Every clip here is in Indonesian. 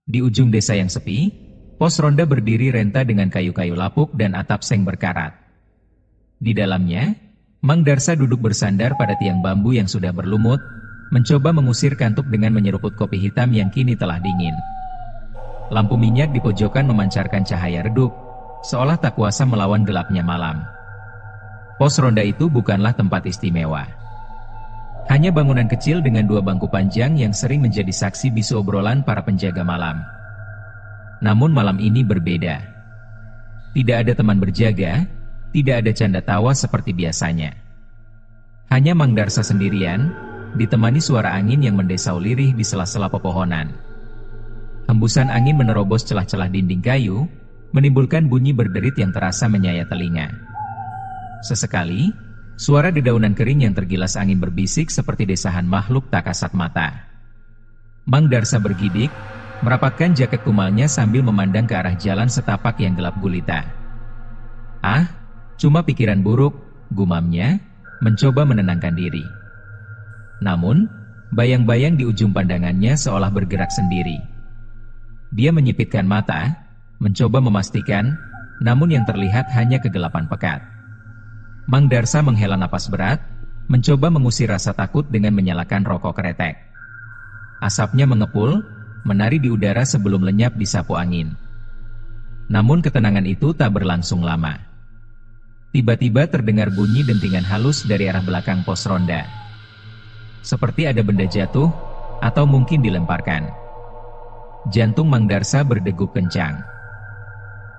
Di ujung desa yang sepi, pos ronda berdiri renta dengan kayu-kayu lapuk dan atap seng berkarat. Di dalamnya, Mang Darsa duduk bersandar pada tiang bambu yang sudah berlumut, mencoba mengusir kantuk dengan menyeruput kopi hitam yang kini telah dingin. Lampu minyak di pojokan memancarkan cahaya redup, seolah tak kuasa melawan gelapnya malam. Pos ronda itu bukanlah tempat istimewa. Hanya bangunan kecil dengan 2 bangku panjang yang sering menjadi saksi bisu obrolan para penjaga malam. Namun malam ini berbeda. Tidak ada teman berjaga, tidak ada canda tawa seperti biasanya. Hanya Mang Darsa sendirian, ditemani suara angin yang mendesau lirih di sela-sela pepohonan. Hembusan angin menerobos celah-celah dinding kayu, menimbulkan bunyi berderit yang terasa menyayat telinga. Sesekali, suara dedaunan kering yang tergilas angin berbisik seperti desahan makhluk tak kasat mata. Mang Darsa bergidik, merapatkan jaket kumalnya sambil memandang ke arah jalan setapak yang gelap gulita. "Ah, cuma pikiran buruk," gumamnya, mencoba menenangkan diri. Namun, bayang-bayang di ujung pandangannya seolah bergerak sendiri. Dia menyipitkan mata, mencoba memastikan, namun yang terlihat hanya kegelapan pekat. Mang Darsa menghela napas berat, mencoba mengusir rasa takut dengan menyalakan rokok kretek. Asapnya mengepul, menari di udara sebelum lenyap di sapu angin. Namun ketenangan itu tak berlangsung lama. Tiba-tiba terdengar bunyi dentingan halus dari arah belakang pos ronda. Seperti ada benda jatuh, atau mungkin dilemparkan. Jantung Mang Darsa berdegup kencang.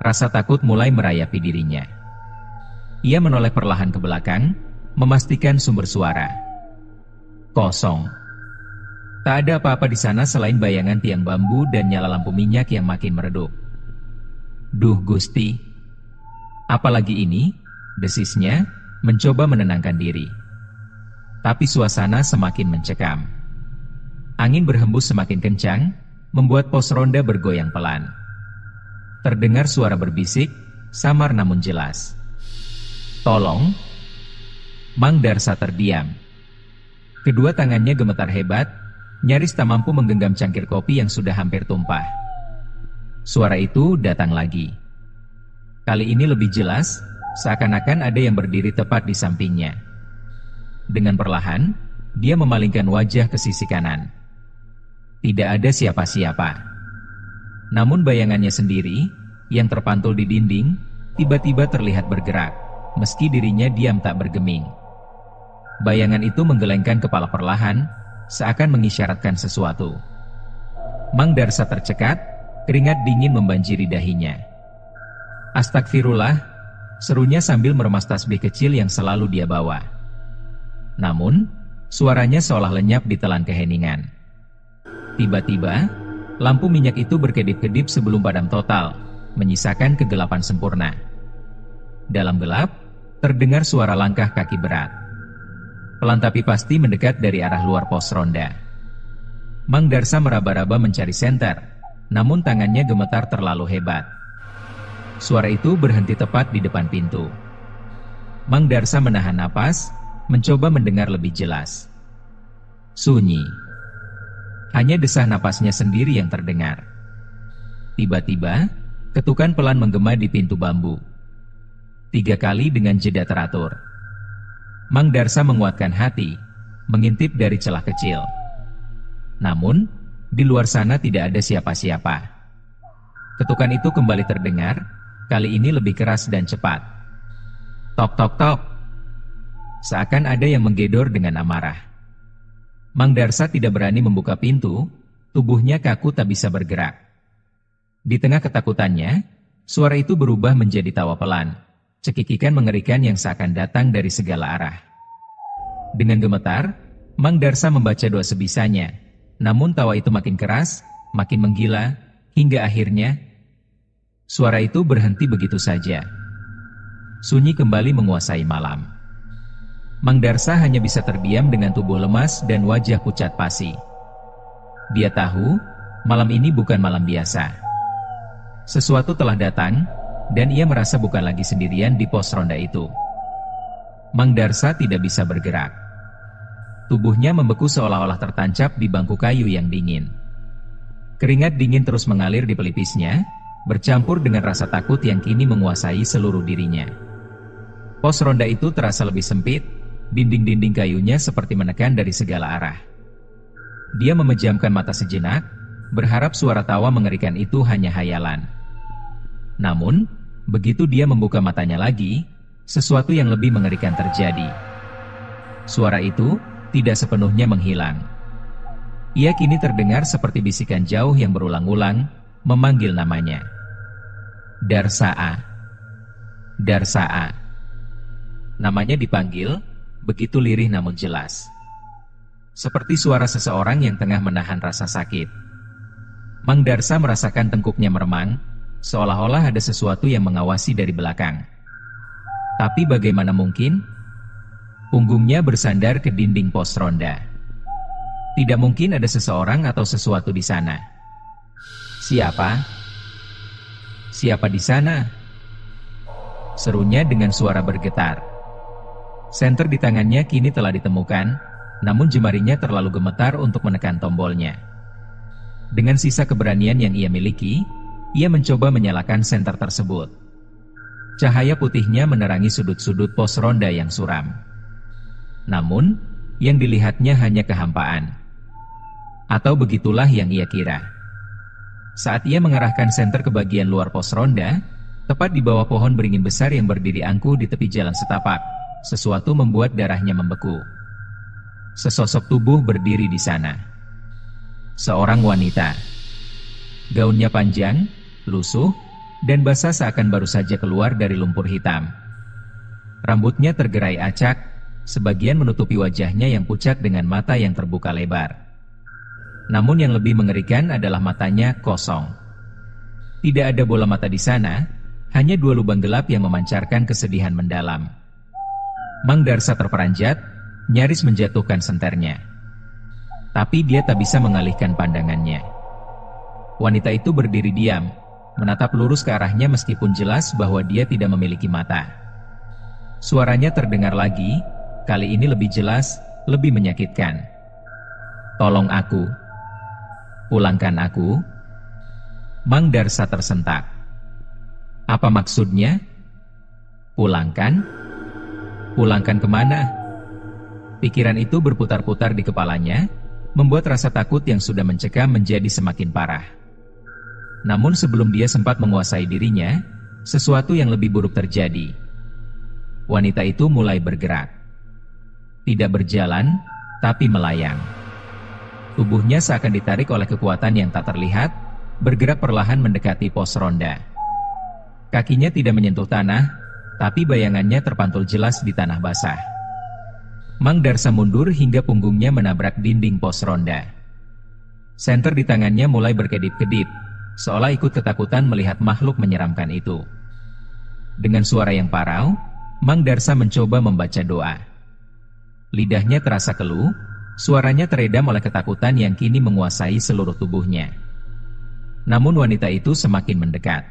Rasa takut mulai merayapi dirinya. Ia menoleh perlahan ke belakang, memastikan sumber suara. Kosong. Tak ada apa-apa di sana selain bayangan tiang bambu dan nyala lampu minyak yang makin meredup. "Duh Gusti. Apalagi ini?" desisnya, mencoba menenangkan diri. Tapi suasana semakin mencekam. Angin berhembus semakin kencang, membuat pos ronda bergoyang pelan. Terdengar suara berbisik, samar namun jelas. "Tolong!" Mang Darsa terdiam. Kedua tangannya gemetar hebat, nyaris tak mampu menggenggam cangkir kopi yang sudah hampir tumpah. Suara itu datang lagi. Kali ini lebih jelas, seakan-akan ada yang berdiri tepat di sampingnya. Dengan perlahan, dia memalingkan wajah ke sisi kanan. Tidak ada siapa-siapa. Namun bayangannya sendiri, yang terpantul di dinding, tiba-tiba terlihat bergerak, meski dirinya diam tak bergeming. Bayangan itu menggelengkan kepala perlahan, seakan mengisyaratkan sesuatu. Mang Darsa tercekat, keringat dingin membanjiri dahinya. "Astagfirullah," serunya sambil meremas tasbih kecil yang selalu dia bawa. Namun, suaranya seolah lenyap di telan keheningan. Tiba-tiba, lampu minyak itu berkedip-kedip sebelum padam total, menyisakan kegelapan sempurna. Dalam gelap, terdengar suara langkah kaki berat. Pelan tapi pasti mendekat dari arah luar pos ronda. Mang Darsa meraba-raba mencari senter, namun tangannya gemetar terlalu hebat. Suara itu berhenti tepat di depan pintu. Mang Darsa menahan napas, mencoba mendengar lebih jelas. Sunyi. Hanya desah napasnya sendiri yang terdengar. Tiba-tiba, ketukan pelan menggema di pintu bambu. 3 kali dengan jeda teratur. Mang Darsa menguatkan hati, mengintip dari celah kecil. Namun, di luar sana tidak ada siapa-siapa. Ketukan itu kembali terdengar, kali ini lebih keras dan cepat. Tok tok tok. Seakan ada yang menggedor dengan amarah. Mang Darsa tidak berani membuka pintu, tubuhnya kaku tak bisa bergerak. Di tengah ketakutannya, suara itu berubah menjadi tawa pelan, cekikikan mengerikan yang seakan datang dari segala arah. Dengan gemetar, Mang Darsa membaca doa sebisanya, namun tawa itu makin keras, makin menggila, hingga akhirnya suara itu berhenti begitu saja. Sunyi kembali menguasai malam. Mang Darsa hanya bisa terdiam dengan tubuh lemas dan wajah pucat pasi. Dia tahu, malam ini bukan malam biasa. Sesuatu telah datang, dan ia merasa bukan lagi sendirian di pos ronda itu. Mang Darsa tidak bisa bergerak. Tubuhnya membeku seolah-olah tertancap di bangku kayu yang dingin. Keringat dingin terus mengalir di pelipisnya, bercampur dengan rasa takut yang kini menguasai seluruh dirinya. Pos ronda itu terasa lebih sempit, dinding-dinding kayunya seperti menekan dari segala arah. Dia memejamkan mata sejenak, berharap suara tawa mengerikan itu hanya hayalan. Namun, begitu dia membuka matanya lagi, sesuatu yang lebih mengerikan terjadi. Suara itu tidak sepenuhnya menghilang. Ia kini terdengar seperti bisikan jauh yang berulang-ulang, memanggil namanya. Darsa'a. Darsa'a. Namanya dipanggil, begitu lirih namun jelas. Seperti suara seseorang yang tengah menahan rasa sakit. Mang Darsa merasakan tengkuknya meremang, seolah-olah ada sesuatu yang mengawasi dari belakang. Tapi bagaimana mungkin? Punggungnya bersandar ke dinding pos ronda. Tidak mungkin ada seseorang atau sesuatu di sana. Siapa? Siapa di sana? Serunya dengan suara bergetar. Senter di tangannya kini telah ditemukan, namun jemarinya terlalu gemetar untuk menekan tombolnya. Dengan sisa keberanian yang ia miliki, ia mencoba menyalakan senter tersebut. Cahaya putihnya menerangi sudut-sudut pos ronda yang suram. Namun, yang dilihatnya hanya kehampaan. Atau begitulah yang ia kira. Saat ia mengarahkan senter ke bagian luar pos ronda, tepat di bawah pohon beringin besar yang berdiri angkuh di tepi jalan setapak, sesuatu membuat darahnya membeku. Sesosok tubuh berdiri di sana. Seorang wanita. Gaunnya panjang, lusuh, dan basah seakan baru saja keluar dari lumpur hitam. Rambutnya tergerai acak, sebagian menutupi wajahnya yang pucat dengan mata yang terbuka lebar. Namun yang lebih mengerikan adalah matanya kosong. Tidak ada bola mata di sana, hanya dua lubang gelap yang memancarkan kesedihan mendalam. Mang Darsa terperanjat, nyaris menjatuhkan senternya. Tapi dia tak bisa mengalihkan pandangannya. Wanita itu berdiri diam, menatap lurus ke arahnya meskipun jelas bahwa dia tidak memiliki mata. Suaranya terdengar lagi, kali ini lebih jelas, lebih menyakitkan. Tolong aku. Pulangkan aku. Mang Darsa tersentak. Apa maksudnya? Pulangkan? Pulangkan kemana? Pikiran itu berputar-putar di kepalanya, membuat rasa takut yang sudah mencekam menjadi semakin parah. Namun sebelum dia sempat menguasai dirinya, sesuatu yang lebih buruk terjadi. Wanita itu mulai bergerak. Tidak berjalan, tapi melayang. Tubuhnya seakan ditarik oleh kekuatan yang tak terlihat, bergerak perlahan mendekati pos ronda. Kakinya tidak menyentuh tanah, tapi bayangannya terpantul jelas di tanah basah. Mang Darsa mundur hingga punggungnya menabrak dinding pos ronda. Senter di tangannya mulai berkedip-kedip, seolah ikut ketakutan melihat makhluk menyeramkan itu. Dengan suara yang parau, Mang Darsa mencoba membaca doa. Lidahnya terasa keluh, suaranya teredam oleh ketakutan yang kini menguasai seluruh tubuhnya. Namun wanita itu semakin mendekat.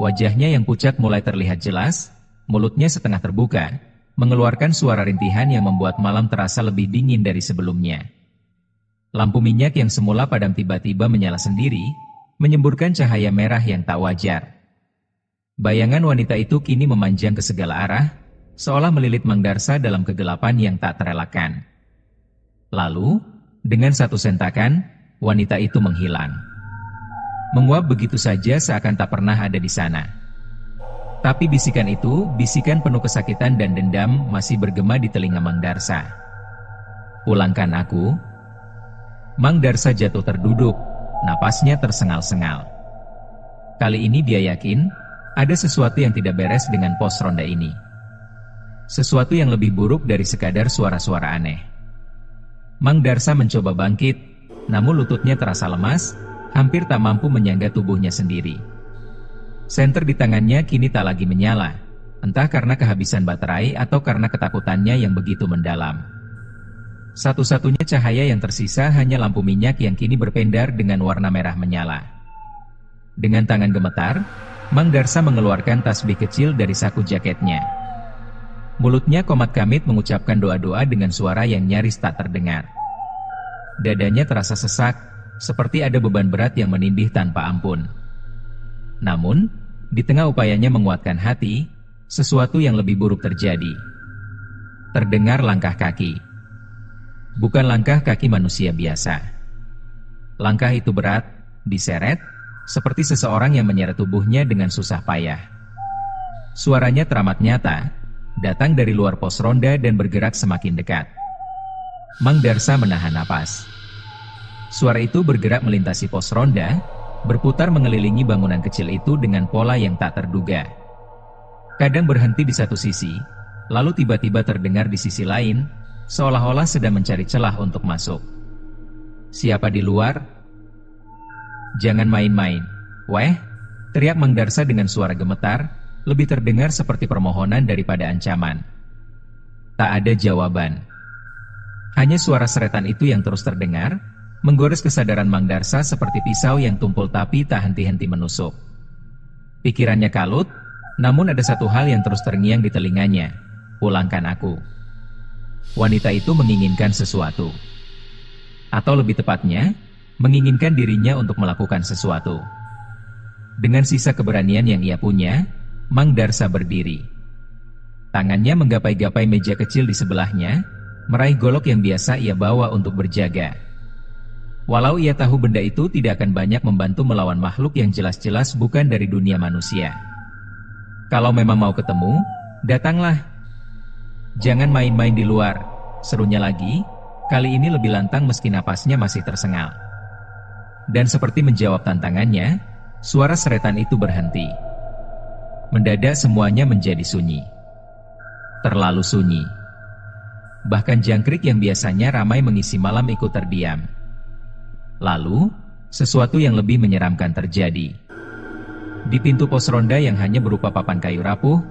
Wajahnya yang pucat mulai terlihat jelas, mulutnya setengah terbuka, mengeluarkan suara rintihan yang membuat malam terasa lebih dingin dari sebelumnya. Lampu minyak yang semula padam tiba-tiba menyala sendiri, menyemburkan cahaya merah yang tak wajar. Bayangan wanita itu kini memanjang ke segala arah, seolah melilit Mang Darsa dalam kegelapan yang tak terelakkan. Lalu, dengan satu sentakan, wanita itu menghilang. Menguap begitu saja seakan tak pernah ada di sana. Tapi bisikan itu, bisikan penuh kesakitan dan dendam, masih bergema di telinga Mang Darsa. Pulangkan aku. Mang Darsa jatuh terduduk, napasnya tersengal-sengal. Kali ini dia yakin, ada sesuatu yang tidak beres dengan pos ronda ini. Sesuatu yang lebih buruk dari sekadar suara-suara aneh. Mang Darsa mencoba bangkit, namun lututnya terasa lemas, hampir tak mampu menyangga tubuhnya sendiri. Senter di tangannya kini tak lagi menyala, entah karena kehabisan baterai atau karena ketakutannya yang begitu mendalam. Satu-satunya cahaya yang tersisa hanya lampu minyak yang kini berpendar dengan warna merah menyala. Dengan tangan gemetar, Mang Darsa mengeluarkan tasbih kecil dari saku jaketnya. Mulutnya komat kamit mengucapkan doa-doa dengan suara yang nyaris tak terdengar. Dadanya terasa sesak, seperti ada beban berat yang menindih tanpa ampun. Namun, di tengah upayanya menguatkan hati, sesuatu yang lebih buruk terjadi. Terdengar langkah kaki. Bukan langkah kaki manusia biasa. Langkah itu berat, diseret, seperti seseorang yang menyeret tubuhnya dengan susah payah. Suaranya teramat nyata, datang dari luar pos ronda dan bergerak semakin dekat. Mang Darsa menahan napas. Suara itu bergerak melintasi pos ronda, berputar mengelilingi bangunan kecil itu dengan pola yang tak terduga. Kadang berhenti di satu sisi, lalu tiba-tiba terdengar di sisi lain, seolah-olah sedang mencari celah untuk masuk. Siapa di luar? Jangan main-main. Weh, teriak Mang Darsa dengan suara gemetar, lebih terdengar seperti permohonan daripada ancaman. Tak ada jawaban. Hanya suara seretan itu yang terus terdengar, menggores kesadaran Mang Darsa seperti pisau yang tumpul tapi tak henti-henti menusuk. Pikirannya kalut, namun ada satu hal yang terus terngiang di telinganya. Pulangkan aku. Wanita itu menginginkan sesuatu. Atau lebih tepatnya, menginginkan dirinya untuk melakukan sesuatu. Dengan sisa keberanian yang ia punya, Mang Darsa berdiri. Tangannya menggapai-gapai meja kecil di sebelahnya, meraih golok yang biasa ia bawa untuk berjaga. Walau ia tahu benda itu tidak akan banyak membantu melawan makhluk yang jelas-jelas bukan dari dunia manusia. Kalau memang mau ketemu, datanglah. Jangan main-main di luar, serunya lagi, kali ini lebih lantang meski napasnya masih tersengal. Dan seperti menjawab tantangannya, suara seretan itu berhenti. Mendadak semuanya menjadi sunyi. Terlalu sunyi. Bahkan jangkrik yang biasanya ramai mengisi malam ikut terdiam. Lalu, sesuatu yang lebih menyeramkan terjadi. Di pintu pos ronda yang hanya berupa papan kayu rapuh,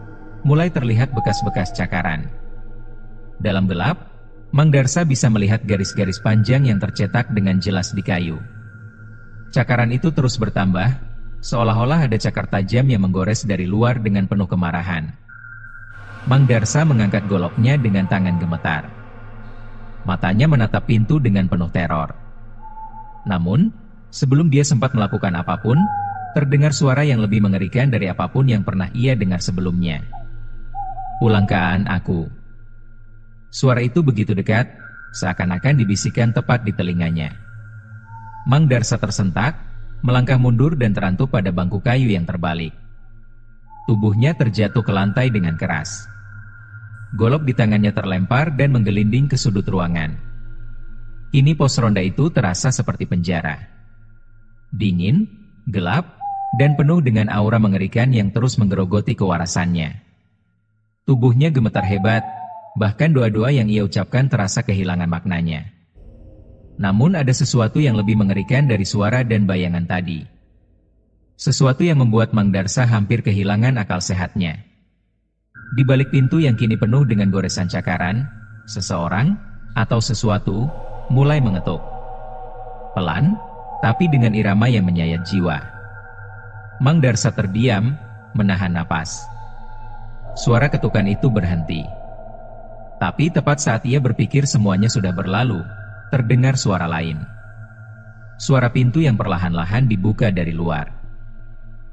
mulai terlihat bekas-bekas cakaran. Dalam gelap, Mang Darsa bisa melihat garis-garis panjang yang tercetak dengan jelas di kayu. Cakaran itu terus bertambah, seolah-olah ada cakar tajam yang menggores dari luar dengan penuh kemarahan. Mang Darsa mengangkat goloknya dengan tangan gemetar. Matanya menatap pintu dengan penuh teror. Namun, sebelum dia sempat melakukan apapun, terdengar suara yang lebih mengerikan dari apapun yang pernah ia dengar sebelumnya. Pulangkan aku. Suara itu begitu dekat, seakan-akan dibisikkan tepat di telinganya. Mang Darsa tersentak, melangkah mundur dan terantuk pada bangku kayu yang terbalik. Tubuhnya terjatuh ke lantai dengan keras. Golok di tangannya terlempar dan menggelinding ke sudut ruangan. Kini pos ronda itu terasa seperti penjara. Dingin, gelap, dan penuh dengan aura mengerikan yang terus menggerogoti kewarasannya. Tubuhnya gemetar hebat, bahkan doa-doa yang ia ucapkan terasa kehilangan maknanya. Namun ada sesuatu yang lebih mengerikan dari suara dan bayangan tadi. Sesuatu yang membuat Mang Darsa hampir kehilangan akal sehatnya. Di balik pintu yang kini penuh dengan goresan cakaran, seseorang, atau sesuatu, mulai mengetuk. Pelan, tapi dengan irama yang menyayat jiwa. Mang Darsa terdiam, menahan napas. Suara ketukan itu berhenti. Tapi tepat saat ia berpikir semuanya sudah berlalu, terdengar suara lain. Suara pintu yang perlahan-lahan dibuka dari luar.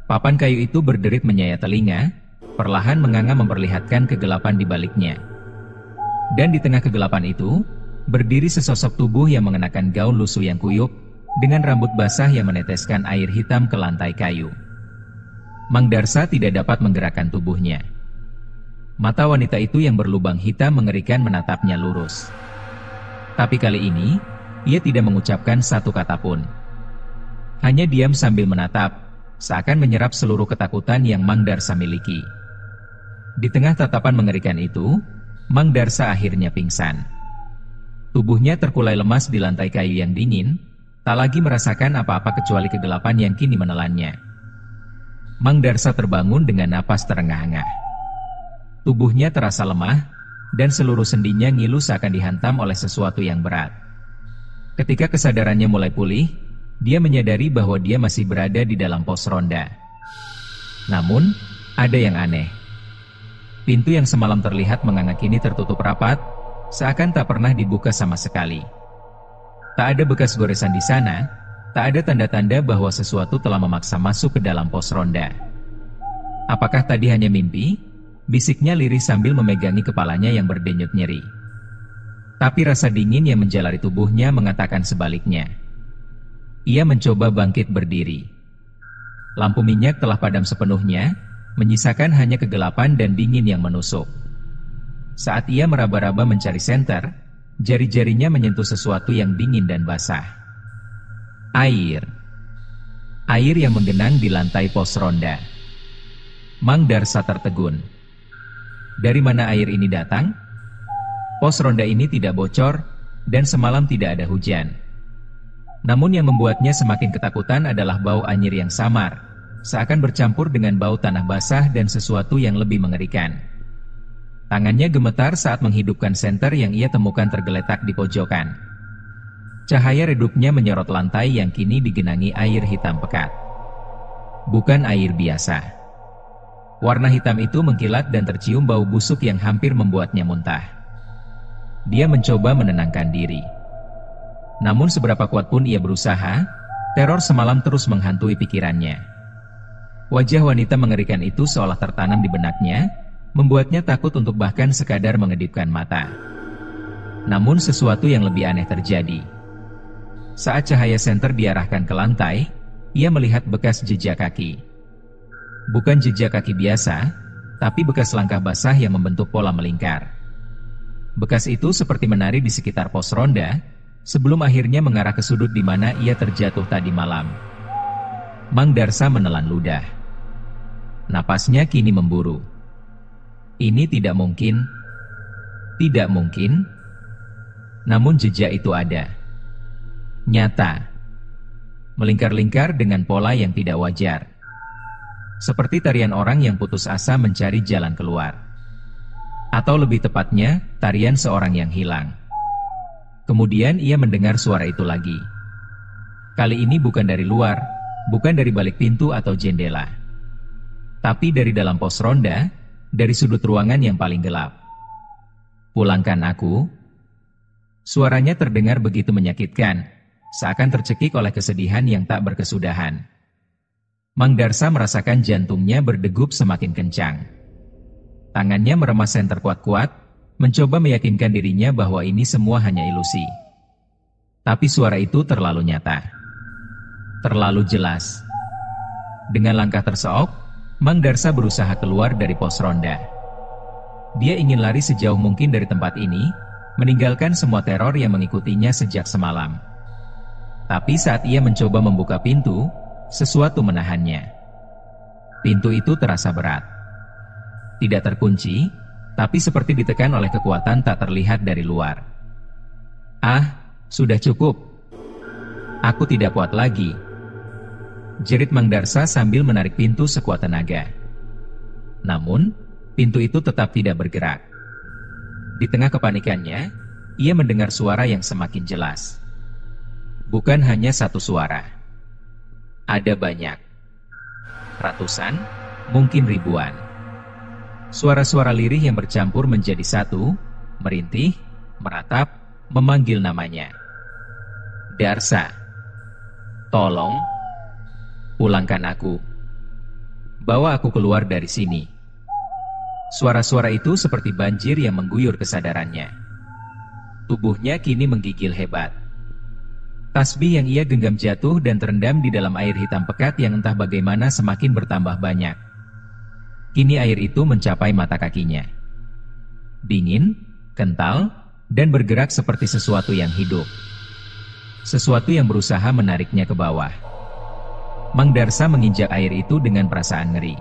Papan kayu itu berderit menyayat telinga, perlahan menganga memperlihatkan kegelapan di baliknya. Dan di tengah kegelapan itu, berdiri sesosok tubuh yang mengenakan gaun lusuh yang kuyup, dengan rambut basah yang meneteskan air hitam ke lantai kayu. Mang Darsa tidak dapat menggerakkan tubuhnya. Mata wanita itu yang berlubang hitam mengerikan menatapnya lurus. Tapi kali ini, ia tidak mengucapkan satu kata pun. Hanya diam sambil menatap, seakan menyerap seluruh ketakutan yang Mang Darsa miliki. Di tengah tatapan mengerikan itu, Mang Darsa akhirnya pingsan. Tubuhnya terkulai lemas di lantai kayu yang dingin, tak lagi merasakan apa-apa kecuali kegelapan yang kini menelannya. Mang Darsa terbangun dengan napas terengah-engah. Tubuhnya terasa lemah, dan seluruh sendinya ngilu seakan dihantam oleh sesuatu yang berat. Ketika kesadarannya mulai pulih, dia menyadari bahwa dia masih berada di dalam pos ronda. Namun, ada yang aneh. Pintu yang semalam terlihat menganga kini tertutup rapat, seakan tak pernah dibuka sama sekali. Tak ada bekas goresan di sana, Tak ada tanda-tanda bahwa sesuatu telah memaksa masuk ke dalam pos ronda. Apakah tadi hanya mimpi? Bisiknya lirih sambil memegangi kepalanya yang berdenyut nyeri. Tapi rasa dingin yang menjalari tubuhnya mengatakan sebaliknya. Ia mencoba bangkit berdiri. Lampu minyak telah padam sepenuhnya, menyisakan hanya kegelapan dan dingin yang menusuk. Saat ia meraba-raba mencari senter, jari-jarinya menyentuh sesuatu yang dingin dan basah. Air. Air yang menggenang di lantai pos ronda. Mang Darsa tertegun. Dari mana air ini datang? Pos ronda ini tidak bocor, dan semalam tidak ada hujan. Namun yang membuatnya semakin ketakutan adalah bau anyir yang samar, seakan bercampur dengan bau tanah basah dan sesuatu yang lebih mengerikan. Tangannya gemetar saat menghidupkan senter yang ia temukan tergeletak di pojokan. Cahaya redupnya menyorot lantai yang kini digenangi air hitam pekat. Bukan air biasa. Warna hitam itu mengkilat dan tercium bau busuk yang hampir membuatnya muntah. Dia mencoba menenangkan diri. Namun seberapa kuat pun ia berusaha, teror semalam terus menghantui pikirannya. Wajah wanita mengerikan itu seolah tertanam di benaknya, membuatnya takut untuk bahkan sekadar mengedipkan mata. Namun sesuatu yang lebih aneh terjadi. Saat cahaya senter diarahkan ke lantai, ia melihat bekas jejak kaki. Bukan jejak kaki biasa, tapi bekas langkah basah yang membentuk pola melingkar. Bekas itu seperti menari di sekitar pos ronda, sebelum akhirnya mengarah ke sudut di mana ia terjatuh tadi malam. Mang Darsa menelan ludah. Napasnya kini memburu. Ini tidak mungkin. Tidak mungkin. Namun jejak itu ada. Nyata. Melingkar-lingkar dengan pola yang tidak wajar. Seperti tarian orang yang putus asa mencari jalan keluar. Atau lebih tepatnya, tarian seorang yang hilang. Kemudian ia mendengar suara itu lagi. Kali ini bukan dari luar, bukan dari balik pintu atau jendela. Tapi dari dalam pos ronda, dari sudut ruangan yang paling gelap. Pulangkan aku. Suaranya terdengar begitu menyakitkan, seakan tercekik oleh kesedihan yang tak berkesudahan. Mang Darsa merasakan jantungnya berdegup semakin kencang. Tangannya meremas senter kuat-kuat, mencoba meyakinkan dirinya bahwa ini semua hanya ilusi. Tapi suara itu terlalu nyata. Terlalu jelas. Dengan langkah terseok, Mang Darsa berusaha keluar dari pos ronda. Dia ingin lari sejauh mungkin dari tempat ini, meninggalkan semua teror yang mengikutinya sejak semalam. Tapi saat ia mencoba membuka pintu, sesuatu menahannya. Pintu itu terasa berat. Tidak terkunci, tapi seperti ditekan oleh kekuatan tak terlihat dari luar. Ah, sudah cukup. Aku tidak kuat lagi. Jerit Mang Darsa sambil menarik pintu sekuat tenaga. Namun, pintu itu tetap tidak bergerak. Di tengah kepanikannya, ia mendengar suara yang semakin jelas. Bukan hanya satu suara. Ada banyak. Ratusan, mungkin ribuan. Suara-suara lirih yang bercampur menjadi satu, merintih, meratap, memanggil namanya. Darsa. Tolong. Pulangkan aku. Bawa aku keluar dari sini. Suara-suara itu seperti banjir yang mengguyur kesadarannya. Tubuhnya kini menggigil hebat. Tasbih yang ia genggam jatuh dan terendam di dalam air hitam pekat yang entah bagaimana semakin bertambah banyak. Kini air itu mencapai mata kakinya. Dingin, kental, dan bergerak seperti sesuatu yang hidup. Sesuatu yang berusaha menariknya ke bawah. Mang Darsa menginjak air itu dengan perasaan ngeri.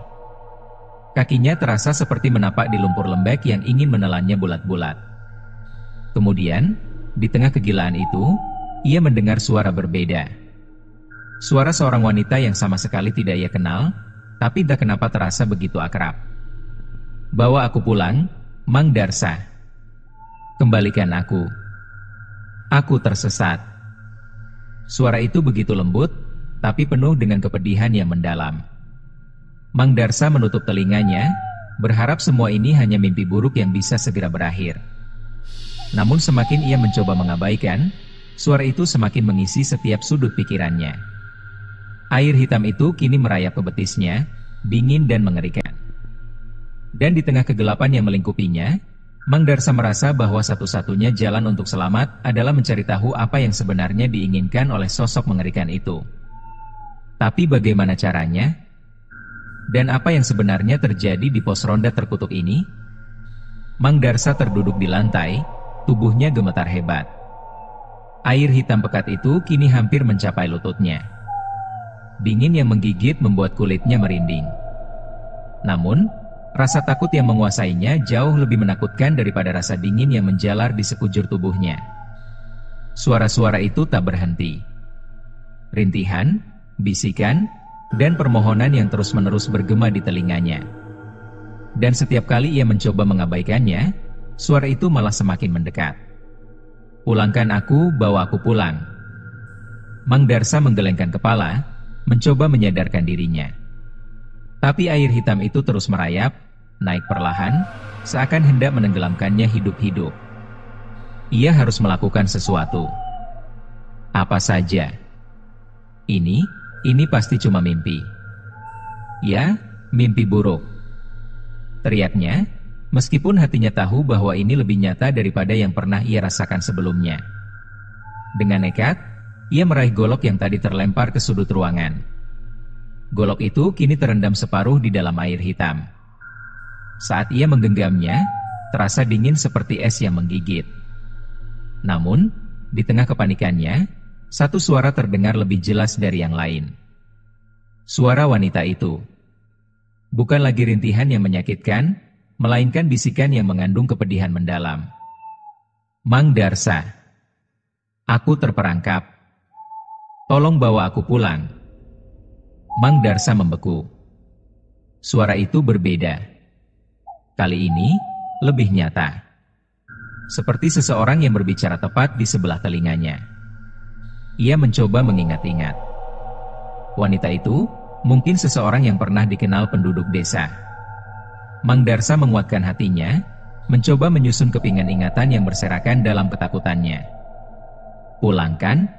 Kakinya terasa seperti menapak di lumpur lembek yang ingin menelannya bulat-bulat. Kemudian, di tengah kegilaan itu, ia mendengar suara berbeda. Suara seorang wanita yang sama sekali tidak ia kenal, tapi entah kenapa terasa begitu akrab. Bawa aku pulang, Mang Darsa. Kembalikan aku. Aku tersesat. Suara itu begitu lembut, tapi penuh dengan kepedihan yang mendalam. Mang Darsa menutup telinganya, berharap semua ini hanya mimpi buruk yang bisa segera berakhir. Namun semakin ia mencoba mengabaikan, suara itu semakin mengisi setiap sudut pikirannya. Air hitam itu kini merayap ke betisnya, dingin dan mengerikan. Dan di tengah kegelapan yang melingkupinya, Mang Darsa merasa bahwa satu-satunya jalan untuk selamat adalah mencari tahu apa yang sebenarnya diinginkan oleh sosok mengerikan itu. Tapi bagaimana caranya? Dan apa yang sebenarnya terjadi di pos ronda terkutuk ini? Mang Darsa terduduk di lantai, tubuhnya gemetar hebat. Air hitam pekat itu kini hampir mencapai lututnya. Dingin yang menggigit membuat kulitnya merinding. Namun, rasa takut yang menguasainya jauh lebih menakutkan daripada rasa dingin yang menjalar di sekujur tubuhnya. Suara-suara itu tak berhenti. Rintihan, bisikan, dan permohonan yang terus-menerus bergema di telinganya. Dan setiap kali ia mencoba mengabaikannya, suara itu malah semakin mendekat. "Pulangkan aku, bawa aku pulang." Mang Darsa menggelengkan kepala, mencoba menyadarkan dirinya. Tapi air hitam itu terus merayap, naik perlahan, seakan hendak menenggelamkannya hidup-hidup. Ia harus melakukan sesuatu. Apa saja? Ini pasti cuma mimpi. Ya, mimpi buruk. Teriaknya, meskipun hatinya tahu bahwa ini lebih nyata daripada yang pernah ia rasakan sebelumnya. Dengan nekat, ia meraih golok yang tadi terlempar ke sudut ruangan. Golok itu kini terendam separuh di dalam air hitam. Saat ia menggenggamnya, terasa dingin seperti es yang menggigit. Namun, di tengah kepanikannya, satu suara terdengar lebih jelas dari yang lain. Suara wanita itu. Bukan lagi rintihan yang menyakitkan, melainkan bisikan yang mengandung kepedihan mendalam. "Mang Darsa, aku terperangkap. Tolong bawa aku pulang." Mang Darsa membeku. Suara itu berbeda. Kali ini, lebih nyata. Seperti seseorang yang berbicara tepat di sebelah telinganya. Ia mencoba mengingat-ingat. Wanita itu, mungkin seseorang yang pernah dikenal penduduk desa. Mang Darsa menguatkan hatinya, mencoba menyusun kepingan ingatan yang berserakan dalam ketakutannya. "Pulangkan?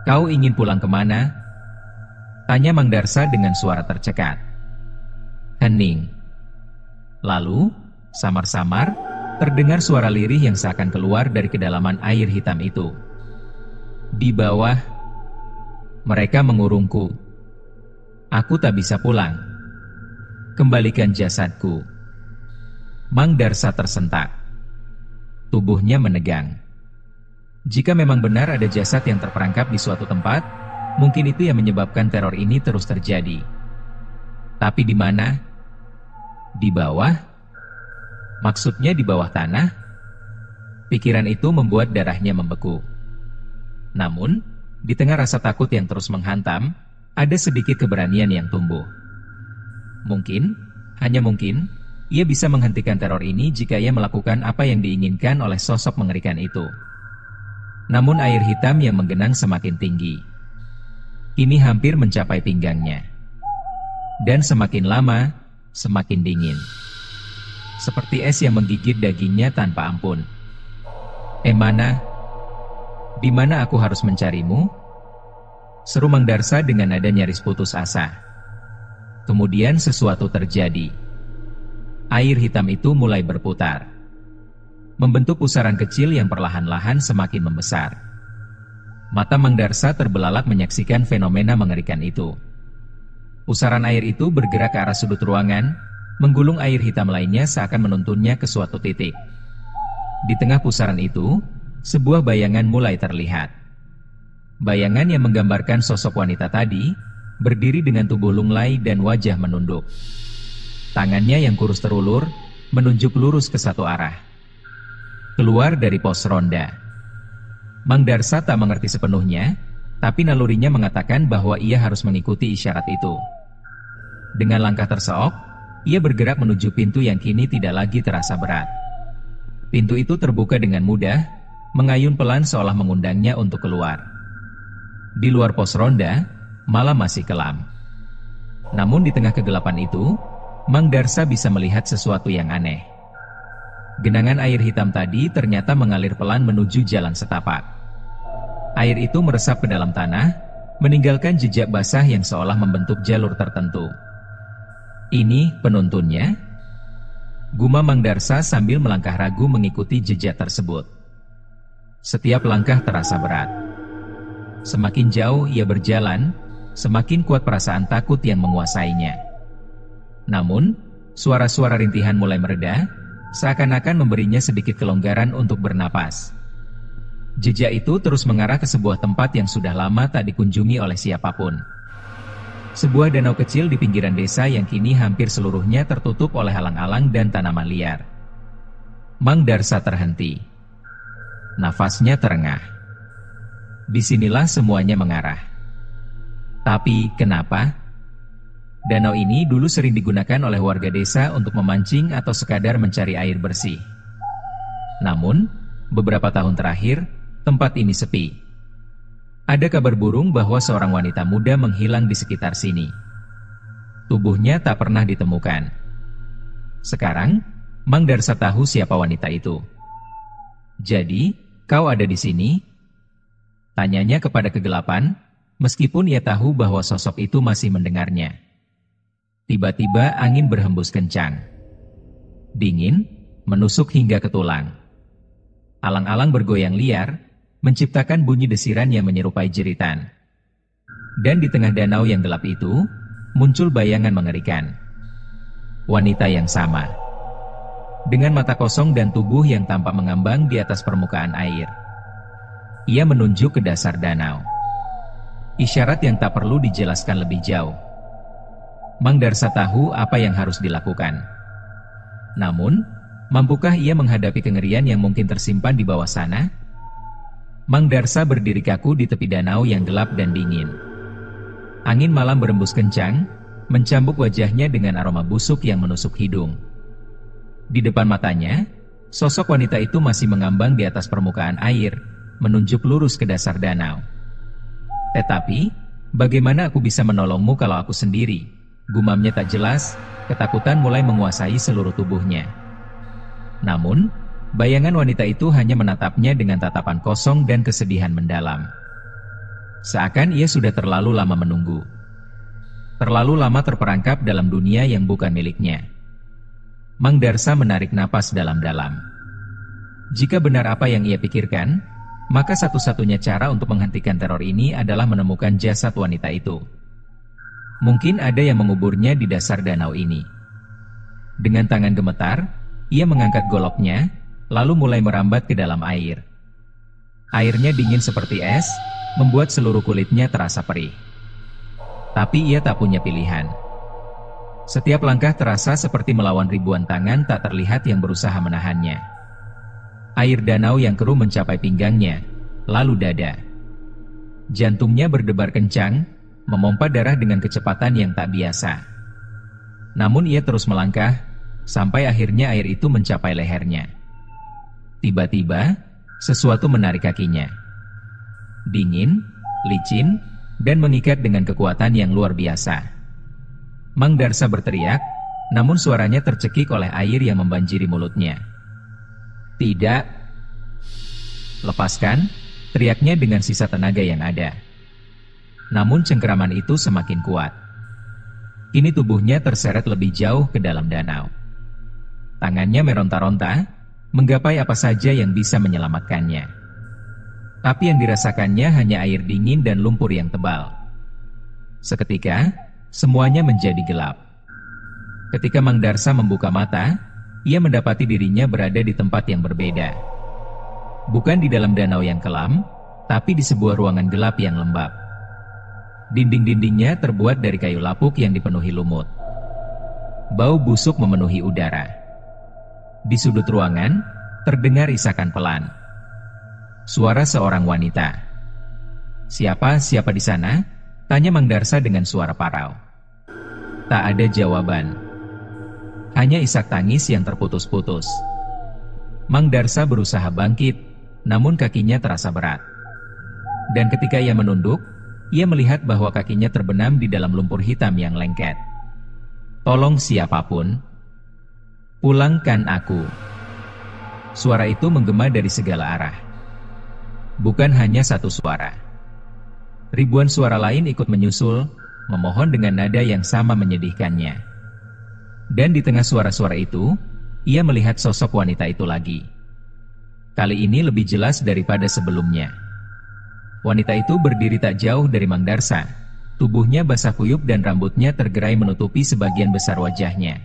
Kau ingin pulang kemana?" tanya Mang Darsa dengan suara tercekat. Hening. Lalu, samar-samar, terdengar suara lirih yang seakan keluar dari kedalaman air hitam itu. "Di bawah, mereka mengurungku. Aku tak bisa pulang. Kembalikan jasadku." Mang Darsa tersentak. Tubuhnya menegang. Jika memang benar ada jasad yang terperangkap di suatu tempat, mungkin itu yang menyebabkan teror ini terus terjadi. Tapi di mana? Di bawah? Maksudnya di bawah tanah? Pikiran itu membuat darahnya membeku. Namun, di tengah rasa takut yang terus menghantam, ada sedikit keberanian yang tumbuh. Mungkin, hanya mungkin, ia bisa menghentikan teror ini jika ia melakukan apa yang diinginkan oleh sosok mengerikan itu. Namun air hitam yang menggenang semakin tinggi. Ini hampir mencapai pinggangnya. Dan semakin lama, semakin dingin. Seperti es yang menggigit dagingnya tanpa ampun. Mana? Di mana aku harus mencarimu?" seru Mang Darsa dengan nada nyaris putus asa. Kemudian sesuatu terjadi. Air hitam itu mulai berputar. Membentuk pusaran kecil yang perlahan-lahan semakin membesar. Mata Mang Darsa terbelalak menyaksikan fenomena mengerikan itu. Pusaran air itu bergerak ke arah sudut ruangan, menggulung air hitam lainnya seakan menuntunnya ke suatu titik. Di tengah pusaran itu, sebuah bayangan mulai terlihat. Bayangan yang menggambarkan sosok wanita tadi, berdiri dengan tubuh lunglai dan wajah menunduk. Tangannya yang kurus terulur, menunjuk lurus ke satu arah. Keluar dari pos ronda. Mang Darsa tak mengerti sepenuhnya, tapi nalurinya mengatakan bahwa ia harus mengikuti isyarat itu. Dengan langkah terseok, ia bergerak menuju pintu yang kini tidak lagi terasa berat. Pintu itu terbuka dengan mudah, mengayun pelan seolah mengundangnya untuk keluar. Di luar pos ronda, malam masih kelam. Namun di tengah kegelapan itu, Mang Darsa bisa melihat sesuatu yang aneh. Genangan air hitam tadi ternyata mengalir pelan menuju jalan setapak. Air itu meresap ke dalam tanah, meninggalkan jejak basah yang seolah membentuk jalur tertentu. "Ini penuntunnya?" gumam Mang Darsa sambil melangkah ragu mengikuti jejak tersebut. Setiap langkah terasa berat. Semakin jauh ia berjalan, semakin kuat perasaan takut yang menguasainya. Namun, suara-suara rintihan mulai mereda, seakan-akan memberinya sedikit kelonggaran untuk bernapas. Jejak itu terus mengarah ke sebuah tempat yang sudah lama tak dikunjungi oleh siapapun. Sebuah danau kecil di pinggiran desa yang kini hampir seluruhnya tertutup oleh alang-alang dan tanaman liar. Mang Darsa terhenti. Nafasnya terengah. Disinilah semuanya mengarah. Tapi kenapa? Danau ini dulu sering digunakan oleh warga desa untuk memancing atau sekadar mencari air bersih. Namun, beberapa tahun terakhir, tempat ini sepi. Ada kabar burung bahwa seorang wanita muda menghilang di sekitar sini. Tubuhnya tak pernah ditemukan. Sekarang, Mang Darsa tahu siapa wanita itu. "Jadi, kau ada di sini?" tanyanya kepada kegelapan, meskipun ia tahu bahwa sosok itu masih mendengarnya. Tiba-tiba angin berhembus kencang. Dingin, menusuk hingga ke tulang. Alang-alang bergoyang liar, menciptakan bunyi desiran yang menyerupai jeritan. Dan di tengah danau yang gelap itu, muncul bayangan mengerikan. Wanita yang sama. Dengan mata kosong dan tubuh yang tampak mengambang di atas permukaan air. Ia menunjuk ke dasar danau. Isyarat yang tak perlu dijelaskan lebih jauh. Mang Darsa tahu apa yang harus dilakukan. Namun, mampukah ia menghadapi kengerian yang mungkin tersimpan di bawah sana? Mang Darsa berdiri kaku di tepi danau yang gelap dan dingin. Angin malam berembus kencang, mencambuk wajahnya dengan aroma busuk yang menusuk hidung. Di depan matanya, sosok wanita itu masih mengambang di atas permukaan air, menunjuk lurus ke dasar danau. "Tetapi, bagaimana aku bisa menolongmu kalau aku sendiri?" gumamnya tak jelas, ketakutan mulai menguasai seluruh tubuhnya. Namun, bayangan wanita itu hanya menatapnya dengan tatapan kosong dan kesedihan mendalam. Seakan ia sudah terlalu lama menunggu. Terlalu lama terperangkap dalam dunia yang bukan miliknya. Mang Darsa menarik napas dalam-dalam. Jika benar apa yang ia pikirkan, maka satu-satunya cara untuk menghentikan teror ini adalah menemukan jasad wanita itu. Mungkin ada yang menguburnya di dasar danau ini. Dengan tangan gemetar, ia mengangkat goloknya, lalu mulai merambat ke dalam air. Airnya dingin seperti es, membuat seluruh kulitnya terasa perih. Tapi ia tak punya pilihan. Setiap langkah terasa seperti melawan ribuan tangan tak terlihat yang berusaha menahannya. Air danau yang keruh mencapai pinggangnya, lalu dada. Jantungnya berdebar kencang, memompa darah dengan kecepatan yang tak biasa. Namun ia terus melangkah, sampai akhirnya air itu mencapai lehernya. Tiba-tiba, sesuatu menarik kakinya. Dingin, licin, dan mengikat dengan kekuatan yang luar biasa. Mang Darsa berteriak, namun suaranya tercekik oleh air yang membanjiri mulutnya. "Tidak!" "Lepaskan!" teriaknya dengan sisa tenaga yang ada. Namun cengkeraman itu semakin kuat. Kini tubuhnya terseret lebih jauh ke dalam danau. Tangannya meronta-ronta, menggapai apa saja yang bisa menyelamatkannya. Tapi yang dirasakannya hanya air dingin dan lumpur yang tebal. Seketika, semuanya menjadi gelap. Ketika Mang Darsa membuka mata, ia mendapati dirinya berada di tempat yang berbeda. Bukan di dalam danau yang kelam, tapi di sebuah ruangan gelap yang lembab. Dinding-dindingnya terbuat dari kayu lapuk yang dipenuhi lumut. Bau busuk memenuhi udara. Di sudut ruangan, terdengar isakan pelan. Suara seorang wanita. Siapa di sana?" tanya Mang Darsa dengan suara parau. Tak ada jawaban. Hanya isak tangis yang terputus-putus. Mang Darsa berusaha bangkit, namun kakinya terasa berat. Dan ketika ia menunduk, ia melihat bahwa kakinya terbenam di dalam lumpur hitam yang lengket. "Tolong siapapun, pulangkan aku." Suara itu menggema dari segala arah. Bukan hanya satu suara. Ribuan suara lain ikut menyusul, memohon dengan nada yang sama menyedihkannya. Dan di tengah suara-suara itu, ia melihat sosok wanita itu lagi. Kali ini lebih jelas daripada sebelumnya. Wanita itu berdiri tak jauh dari Mang Darsa. Tubuhnya basah kuyup dan rambutnya tergerai menutupi sebagian besar wajahnya.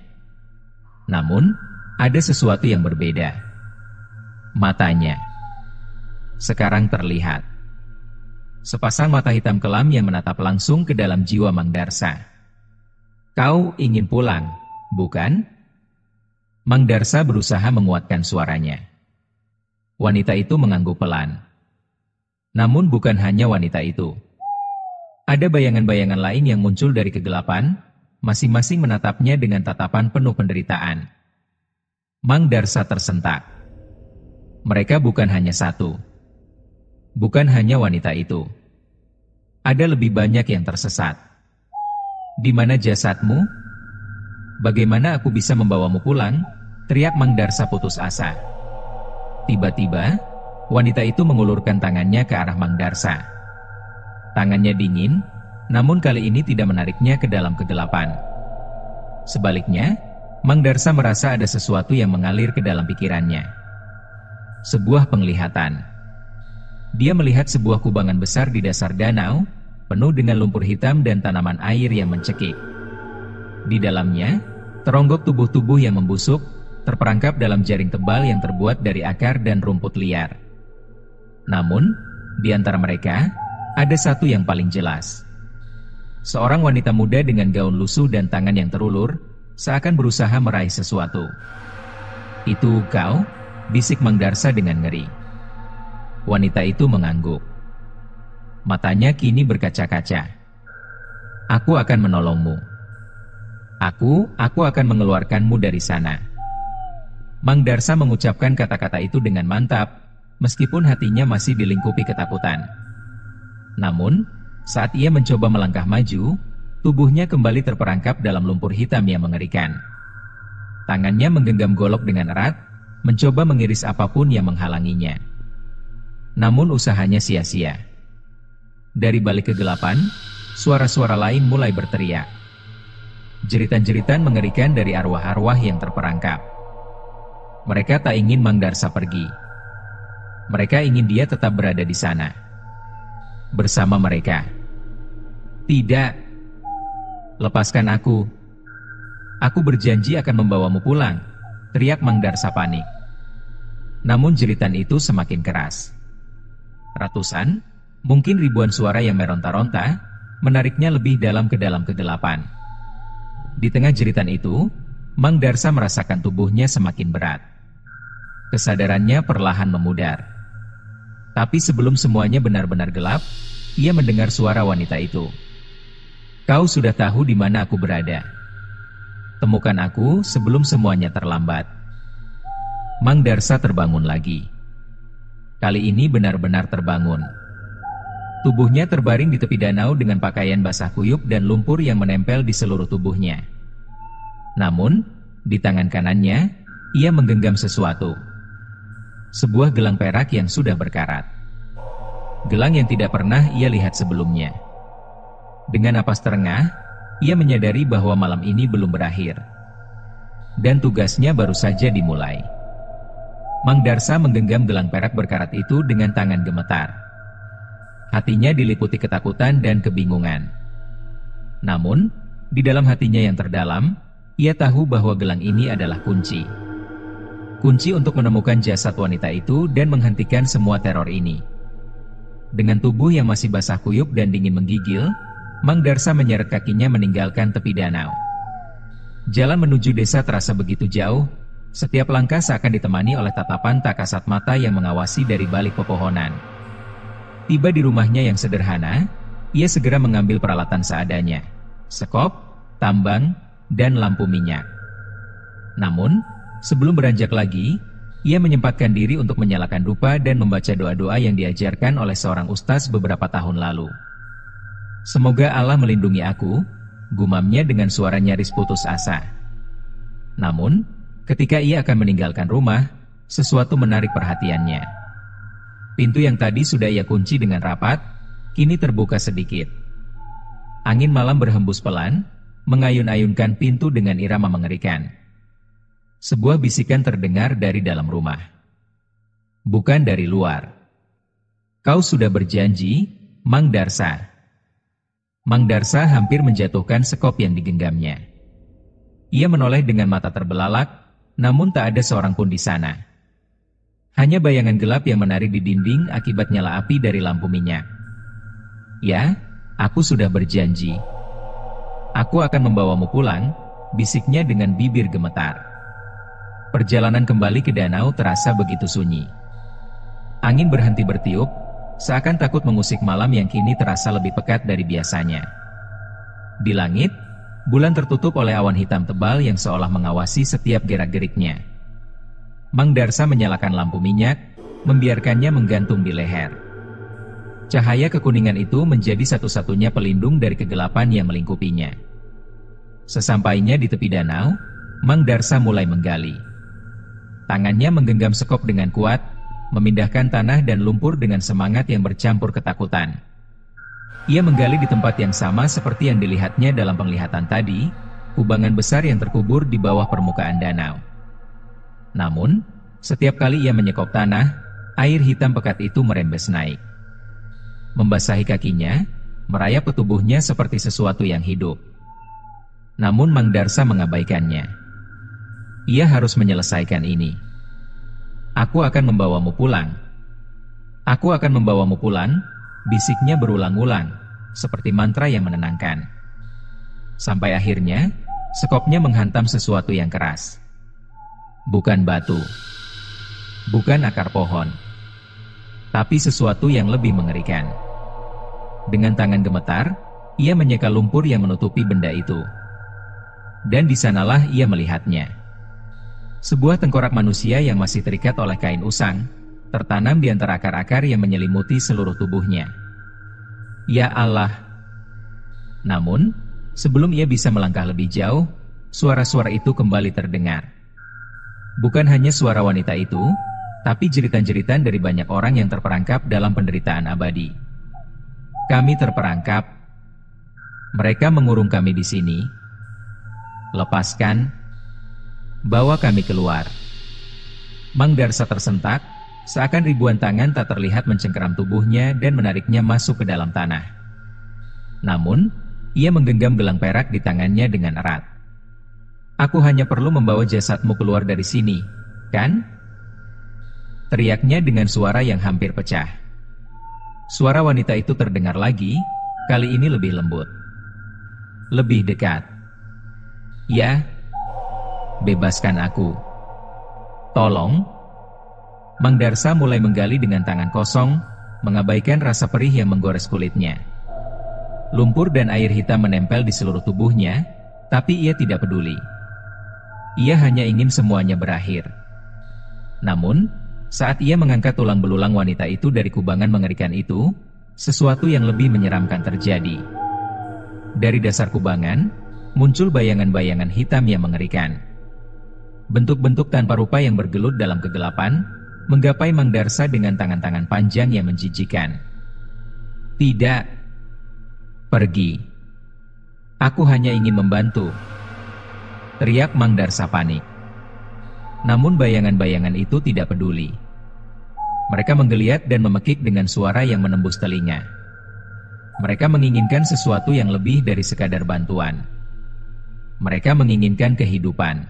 Namun, ada sesuatu yang berbeda. Matanya sekarang terlihat. Sepasang mata hitam kelam yang menatap langsung ke dalam jiwa Mang Darsa. "Kau ingin pulang, bukan?" Mang Darsa berusaha menguatkan suaranya. Wanita itu mengangguk pelan. Namun bukan hanya wanita itu. Ada bayangan-bayangan lain yang muncul dari kegelapan, masing-masing menatapnya dengan tatapan penuh penderitaan. Mang Darsa tersentak. Mereka bukan hanya satu. Bukan hanya wanita itu. Ada lebih banyak yang tersesat. "Di mana jasadmu? Bagaimana aku bisa membawamu pulang?" teriak Mang Darsa putus asa. Tiba-tiba, wanita itu mengulurkan tangannya ke arah Mang Darsa. Tangannya dingin, namun kali ini tidak menariknya ke dalam kegelapan. Sebaliknya, Mang Darsa merasa ada sesuatu yang mengalir ke dalam pikirannya. Sebuah penglihatan. Dia melihat sebuah kubangan besar di dasar danau, penuh dengan lumpur hitam dan tanaman air yang mencekik. Di dalamnya, teronggok tubuh-tubuh yang membusuk, terperangkap dalam jaring tebal yang terbuat dari akar dan rumput liar. Namun, di antara mereka, ada satu yang paling jelas. Seorang wanita muda dengan gaun lusuh dan tangan yang terulur, seakan berusaha meraih sesuatu. "Itu kau?" bisik Mang Darsa dengan ngeri. Wanita itu mengangguk. Matanya kini berkaca-kaca. "Aku akan menolongmu. Aku akan mengeluarkanmu dari sana." Mang Darsa mengucapkan kata-kata itu dengan mantap, meskipun hatinya masih dilingkupi ketakutan. Namun, saat ia mencoba melangkah maju, tubuhnya kembali terperangkap dalam lumpur hitam yang mengerikan. Tangannya menggenggam golok dengan erat, mencoba mengiris apapun yang menghalanginya. Namun usahanya sia-sia. Dari balik kegelapan, suara-suara lain mulai berteriak. Jeritan-jeritan mengerikan dari arwah-arwah yang terperangkap. Mereka tak ingin Mang Darsa pergi. Mereka ingin dia tetap berada di sana. Bersama mereka. "Tidak. Lepaskan aku. Aku berjanji akan membawamu pulang," teriak Mang Darsa panik. Namun jeritan itu semakin keras. Ratusan, mungkin ribuan suara yang meronta-ronta, menariknya lebih dalam ke dalam kegelapan. Di tengah jeritan itu, Mang Darsa merasakan tubuhnya semakin berat. Kesadarannya perlahan memudar. Tapi sebelum semuanya benar-benar gelap, ia mendengar suara wanita itu. "Kau sudah tahu di mana aku berada. Temukan aku sebelum semuanya terlambat." Mang Darsa terbangun lagi. Kali ini benar-benar terbangun. Tubuhnya terbaring di tepi danau dengan pakaian basah kuyup dan lumpur yang menempel di seluruh tubuhnya. Namun, di tangan kanannya, ia menggenggam sesuatu. Sebuah gelang perak yang sudah berkarat. Gelang yang tidak pernah ia lihat sebelumnya. Dengan napas terengah, ia menyadari bahwa malam ini belum berakhir. Dan tugasnya baru saja dimulai. Mang Darsa menggenggam gelang perak berkarat itu dengan tangan gemetar. Hatinya diliputi ketakutan dan kebingungan. Namun, di dalam hatinya yang terdalam, ia tahu bahwa gelang ini adalah kunci. Kunci untuk menemukan jasad wanita itu dan menghentikan semua teror ini. Dengan tubuh yang masih basah kuyup dan dingin menggigil, Mang Darsa menyeret kakinya meninggalkan tepi danau. Jalan menuju desa terasa begitu jauh. Setiap langkah seakan ditemani oleh tatapan tak kasat mata yang mengawasi dari balik pepohonan. Tiba di rumahnya yang sederhana, ia segera mengambil peralatan seadanya. Sekop, tambang, dan lampu minyak. Namun, sebelum beranjak lagi, ia menyempatkan diri untuk menyalakan dupa dan membaca doa-doa yang diajarkan oleh seorang ustaz beberapa tahun lalu. "Semoga Allah melindungi aku," gumamnya dengan suara nyaris putus asa. Namun, ketika ia akan meninggalkan rumah, sesuatu menarik perhatiannya. Pintu yang tadi sudah ia kunci dengan rapat, kini terbuka sedikit. Angin malam berhembus pelan, mengayun-ayunkan pintu dengan irama mengerikan. Sebuah bisikan terdengar dari dalam rumah. Bukan dari luar. Kau sudah berjanji, Mang Darsa. Mang Darsa hampir menjatuhkan sekop yang digenggamnya. Ia menoleh dengan mata terbelalak, namun tak ada seorang pun di sana. Hanya bayangan gelap yang menari di dinding akibat nyala api dari lampu minyak. Ya, aku sudah berjanji. Aku akan membawamu pulang, bisiknya dengan bibir gemetar. Perjalanan kembali ke danau terasa begitu sunyi. Angin berhenti bertiup, seakan takut mengusik malam yang kini terasa lebih pekat dari biasanya. Di langit, bulan tertutup oleh awan hitam tebal yang seolah mengawasi setiap gerak-geriknya. Mang Darsa menyalakan lampu minyak, membiarkannya menggantung di leher. Cahaya kekuningan itu menjadi satu-satunya pelindung dari kegelapan yang melingkupinya. Sesampainya di tepi danau, Mang Darsa mulai menggali. Tangannya menggenggam sekop dengan kuat, memindahkan tanah dan lumpur dengan semangat yang bercampur ketakutan. Ia menggali di tempat yang sama seperti yang dilihatnya dalam penglihatan tadi, kubangan besar yang terkubur di bawah permukaan danau. Namun, setiap kali ia menyekop tanah, air hitam pekat itu merembes naik. Membasahi kakinya, merayap ke tubuhnya seperti sesuatu yang hidup. Namun Mang Darsa mengabaikannya. Ia harus menyelesaikan ini. Aku akan membawamu pulang. Aku akan membawamu pulang, bisiknya berulang-ulang, seperti mantra yang menenangkan. Sampai akhirnya, sekopnya menghantam sesuatu yang keras. Bukan batu. Bukan akar pohon. Tapi sesuatu yang lebih mengerikan. Dengan tangan gemetar, ia menyeka lumpur yang menutupi benda itu. Dan di sanalah ia melihatnya. Sebuah tengkorak manusia yang masih terikat oleh kain usang, tertanam di antara akar-akar yang menyelimuti seluruh tubuhnya. Ya Allah! Namun, sebelum ia bisa melangkah lebih jauh, suara-suara itu kembali terdengar. Bukan hanya suara wanita itu, tapi jeritan-jeritan dari banyak orang yang terperangkap dalam penderitaan abadi. Kami terperangkap. Mereka mengurung kami di sini. Lepaskan. Bawa kami keluar. Mang Darsa tersentak, seakan ribuan tangan tak terlihat mencengkeram tubuhnya dan menariknya masuk ke dalam tanah. Namun, ia menggenggam gelang perak di tangannya dengan erat. Aku hanya perlu membawa jasadmu keluar dari sini, kan? Teriaknya dengan suara yang hampir pecah. Suara wanita itu terdengar lagi, kali ini lebih lembut. Lebih dekat. Ya. Bebaskan aku. Tolong. Mang Darsa mulai menggali dengan tangan kosong, mengabaikan rasa perih yang menggores kulitnya. Lumpur dan air hitam menempel di seluruh tubuhnya, tapi ia tidak peduli. Ia hanya ingin semuanya berakhir. Namun, saat ia mengangkat tulang belulang wanita itu dari kubangan mengerikan itu, sesuatu yang lebih menyeramkan terjadi. Dari dasar kubangan, muncul bayangan-bayangan hitam yang mengerikan. Bentuk-bentuk tanpa rupa yang bergelut dalam kegelapan, menggapai Mang Darsa dengan tangan-tangan panjang yang menjijikan. Tidak. Pergi. Aku hanya ingin membantu. Teriak Mang Darsa panik. Namun bayangan-bayangan itu tidak peduli. Mereka menggeliat dan memekik dengan suara yang menembus telinga. Mereka menginginkan sesuatu yang lebih dari sekadar bantuan. Mereka menginginkan kehidupan.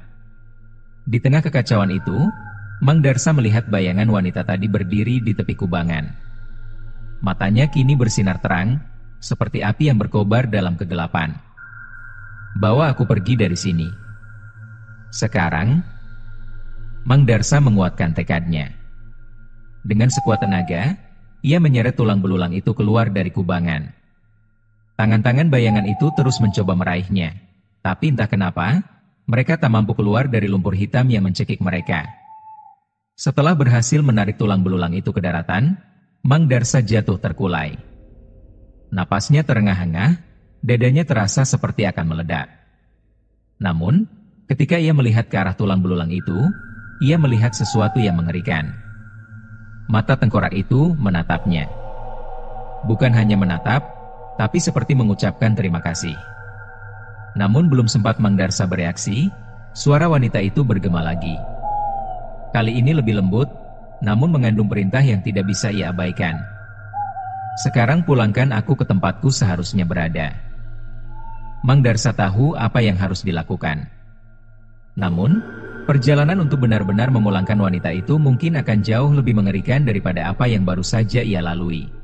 Di tengah kekacauan itu, Mang Darsa melihat bayangan wanita tadi berdiri di tepi kubangan. Matanya kini bersinar terang, seperti api yang berkobar dalam kegelapan. Bawa aku pergi dari sini. Sekarang, Mang Darsa menguatkan tekadnya. Dengan sekuat tenaga, ia menyeret tulang belulang itu keluar dari kubangan. Tangan-tangan bayangan itu terus mencoba meraihnya, tapi entah kenapa, mereka tak mampu keluar dari lumpur hitam yang mencekik mereka. Setelah berhasil menarik tulang belulang itu ke daratan, Mang Darsa jatuh terkulai. Napasnya terengah-engah, dadanya terasa seperti akan meledak. Namun, ketika ia melihat ke arah tulang belulang itu, ia melihat sesuatu yang mengerikan. Mata tengkorak itu menatapnya. Bukan hanya menatap, tapi seperti mengucapkan terima kasih. Namun belum sempat Mang Darsa bereaksi, suara wanita itu bergema lagi. Kali ini lebih lembut, namun mengandung perintah yang tidak bisa ia abaikan. Sekarang pulangkan aku ke tempatku seharusnya berada. Mang Darsa tahu apa yang harus dilakukan. Namun, perjalanan untuk benar-benar memulangkan wanita itu mungkin akan jauh lebih mengerikan daripada apa yang baru saja ia lalui.